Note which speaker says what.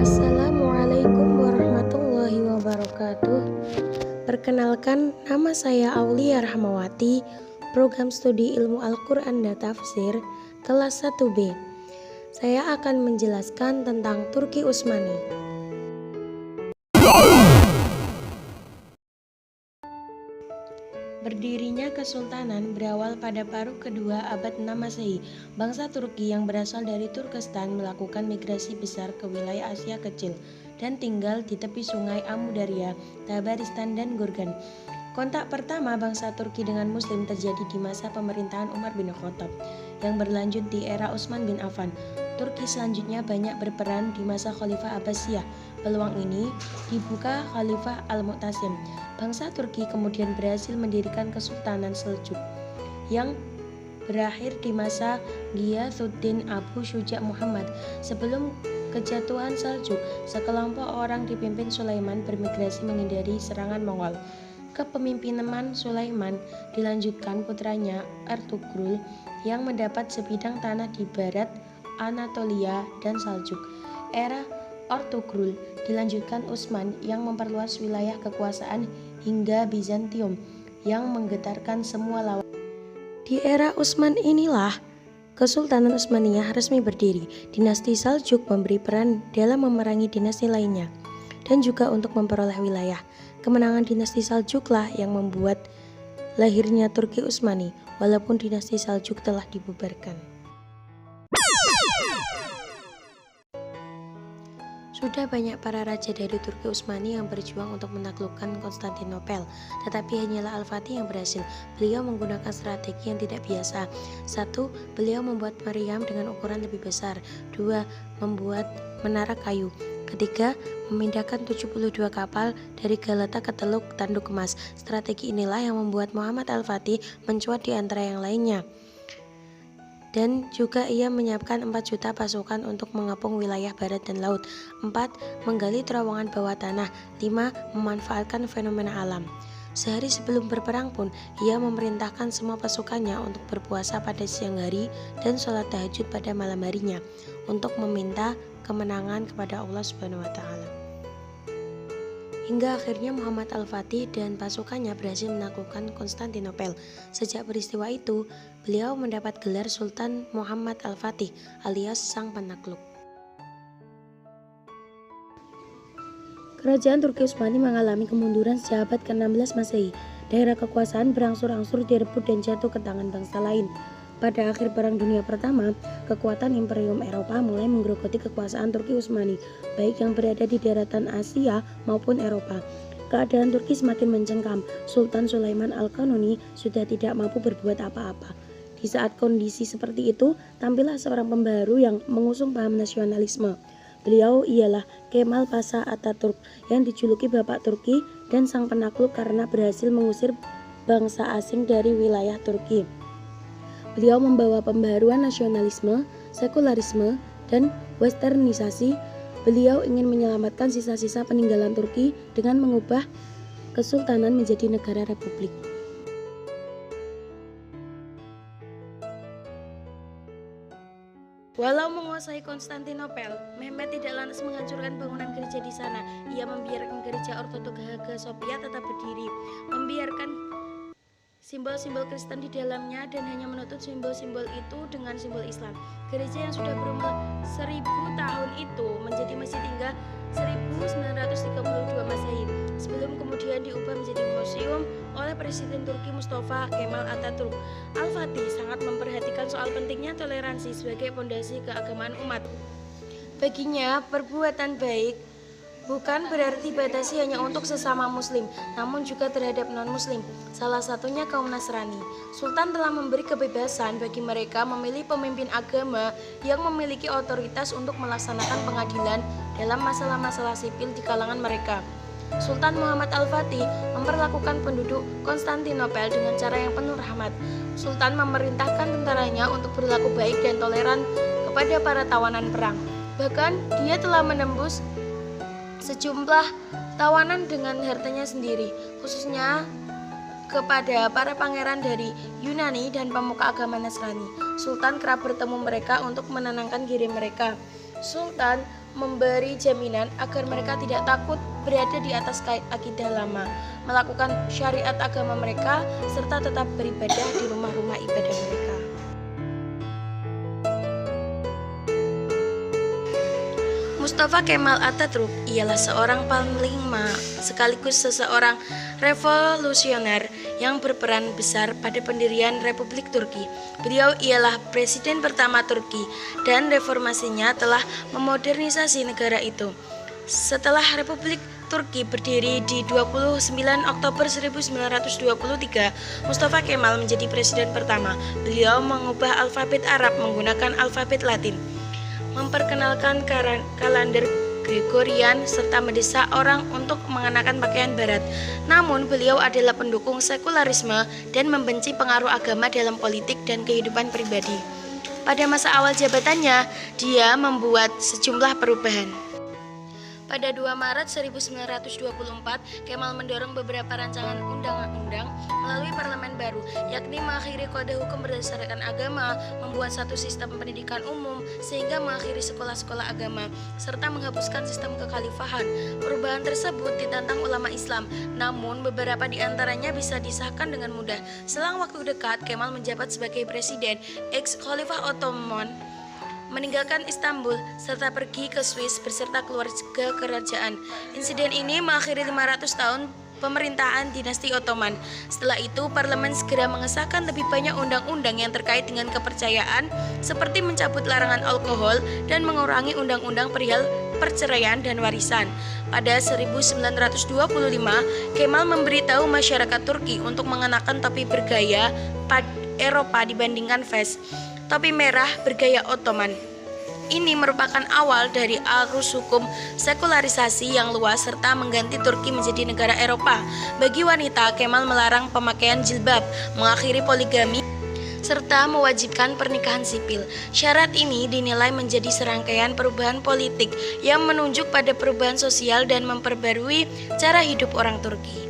Speaker 1: Assalamualaikum warahmatullahi wabarakatuh. Perkenalkan, nama saya Aulia Rahmawati, program studi ilmu Al-Quran dan Tafsir, kelas 1B. Saya akan menjelaskan tentang Turki Utsmani. Berdirinya kesultanan berawal pada paruh kedua abad 6 Masehi. Bangsa Turki yang berasal dari Turkestan melakukan migrasi besar ke wilayah Asia Kecil dan tinggal di tepi sungai Amudarya, Tabaristan, dan Gurgan. Kontak pertama bangsa Turki dengan Muslim terjadi di masa pemerintahan Umar bin Khattab yang berlanjut di era Utsman bin Affan. Turki selanjutnya banyak berperan di masa Khalifah Abbasiyah. Peluang ini dibuka Khalifah Al-Mu'tasim. Bangsa Turki kemudian berhasil mendirikan Kesultanan Seljuk yang berakhir di masa Ghiyathuddin Abu Syuja Muhammad. Sebelum kejatuhan Seljuk, sekelompok orang dipimpin Sulaiman bermigrasi menghindari serangan Mongol. Kepemimpinan Sulaiman dilanjutkan putranya Ertugrul yang mendapat sebidang tanah di barat Anatolia dan Seljuk. Era Ertugrul dilanjutkan Utsman yang memperluas wilayah kekuasaan hingga Bizantium yang menggetarkan semua lawan. Di era Utsman inilah Kesultanan Utsmaniyah resmi berdiri. Dinasti Seljuk memberi peran dalam memerangi dinasti lainnya dan juga untuk memperoleh wilayah. Kemenangan dinasti Seljuklah yang membuat lahirnya Turki Utsmani, walaupun dinasti Seljuk telah dibubarkan. Sudah banyak para raja dari Turki Utsmani yang berjuang untuk menaklukkan Konstantinopel, tetapi hanyalah Al-Fatih yang berhasil. Beliau menggunakan strategi yang tidak biasa. 1. Beliau membuat meriam dengan ukuran lebih besar. 2. Membuat menara kayu. Ketiga, memindahkan 72 kapal dari Galata ke Teluk Tanduk Emas. Strategi inilah yang membuat Muhammad Al-Fatih mencuat di antara yang lainnya. Dan juga ia menyiapkan 4 juta pasukan untuk mengepung wilayah barat dan laut. 4. Menggali terowongan bawah tanah. 5. Memanfaatkan fenomena alam. Sehari sebelum berperang pun, ia memerintahkan semua pasukannya untuk berpuasa pada siang hari dan sholat tahajud pada malam harinya untuk meminta kemenangan kepada Allah Subhanahu wa Ta'ala. Hingga akhirnya Muhammad Al-Fatih dan pasukannya berhasil menaklukkan Konstantinopel. Sejak peristiwa itu, beliau mendapat gelar Sultan Muhammad Al-Fatih alias Sang Penakluk. Kerajaan Turki Utsmani mengalami kemunduran sejak abad ke-16 Masehi. Daerah kekuasaan berangsur-angsur direbut dan jatuh ke tangan bangsa lain. Pada akhir Perang Dunia Pertama, kekuatan Imperium Eropa mulai menggerogoti kekuasaan Turki Utsmani, baik yang berada di daratan Asia maupun Eropa. Keadaan Turki semakin mencengkam. Sultan Sulaiman Al-Qanuni sudah tidak mampu berbuat apa-apa. Di saat kondisi seperti itu, tampillah seorang pembaharu yang mengusung paham nasionalisme. Beliau ialah Kemal Pasha Atatürk yang dijuluki Bapak Turki dan Sang Penakluk karena berhasil mengusir bangsa asing dari wilayah Turki. Beliau membawa pembaharuan nasionalisme, sekularisme, dan westernisasi. Beliau ingin menyelamatkan sisa-sisa peninggalan Turki dengan mengubah kesultanan menjadi negara republik. Walau menguasai Konstantinopel, Mehmed tidak lantas menghancurkan bangunan gereja di sana. Ia membiarkan gereja Ortodok Hagia Sophia tetap berdiri, membiarkan simbol-simbol Kristen di dalamnya dan hanya menutup simbol-simbol itu dengan simbol Islam. Gereja yang sudah berumur 1000 tahun itu menjadi masjid hingga 1932 Masehi, sebelum kemudian diubah menjadi museum oleh Presiden Turki Mustafa Kemal Atatürk. Al-Fatih sangat memperhatikan soal pentingnya toleransi sebagai fondasi keagamaan umat. Baginya, perbuatan baik bukan berarti batasi hanya untuk sesama muslim, namun juga terhadap non-muslim, salah satunya kaum Nasrani. Sultan telah memberi kebebasan bagi mereka memilih pemimpin agama yang memiliki otoritas untuk melaksanakan pengadilan dalam masalah-masalah sipil di kalangan mereka. Sultan Muhammad Al-Fatih memperlakukan penduduk Konstantinopel dengan cara yang penuh rahmat. Sultan memerintahkan tentaranya untuk berlaku baik dan toleran kepada para tawanan perang. Bahkan dia telah menembus sejumlah tawanan dengan hartanya sendiri, khususnya kepada para pangeran dari Yunani dan pemuka agama Nasrani. Sultan kerap bertemu mereka untuk menenangkan diri mereka. Sultan memberi jaminan agar mereka tidak takut berada di atas akidah lama, melakukan syariat agama mereka, serta tetap beribadah di rumah-rumah ibadah mereka. Mustafa Kemal Atatürk ialah seorang panglima sekaligus seseorang revolusioner yang berperan besar pada pendirian Republik Turki. Beliau ialah presiden pertama Turki dan reformasinya telah memodernisasi negara itu. Setelah Republik Turki berdiri di 29 Oktober 1923, Mustafa Kemal menjadi presiden pertama. Beliau mengubah alfabet Arab menggunakan alfabet Latin, memperkenalkan kalender Gregorian, serta mendesak orang untuk mengenakan pakaian barat. Namun beliau adalah pendukung sekularisme dan membenci pengaruh agama dalam politik dan kehidupan pribadi. Pada masa awal jabatannya, dia membuat sejumlah perubahan. Pada 2 Maret 1924, Kemal mendorong beberapa rancangan undang-undang melalui parlemen baru, yakni mengakhiri kode hukum berdasarkan agama, membuat satu sistem pendidikan umum, sehingga mengakhiri sekolah-sekolah agama, serta menghapuskan sistem kekhalifahan. Perubahan tersebut ditantang ulama Islam, namun beberapa di antaranya bisa disahkan dengan mudah. Selang waktu dekat, Kemal menjabat sebagai presiden ex-Khalifah Ottoman, meninggalkan Istanbul serta pergi ke Swiss beserta keluarga kerajaan. Insiden ini mengakhiri 500 tahun pemerintahan dinasti Ottoman. Setelah itu, parlemen segera mengesahkan lebih banyak undang-undang yang terkait dengan kepercayaan, seperti mencabut larangan alkohol dan mengurangi undang-undang perihal perceraian dan warisan. Pada 1925, Kemal memberitahu masyarakat Turki untuk mengenakan topi bergaya Eropa dibandingkan fez, topi merah bergaya Ottoman. Ini merupakan awal dari arus hukum sekularisasi yang luas serta mengganti Turki menjadi negara Eropa. Bagi wanita, Kemal melarang pemakaian jilbab, mengakhiri poligami, serta mewajibkan pernikahan sipil. Syarat ini dinilai menjadi serangkaian perubahan politik yang menunjuk pada perubahan sosial dan memperbarui cara hidup orang Turki.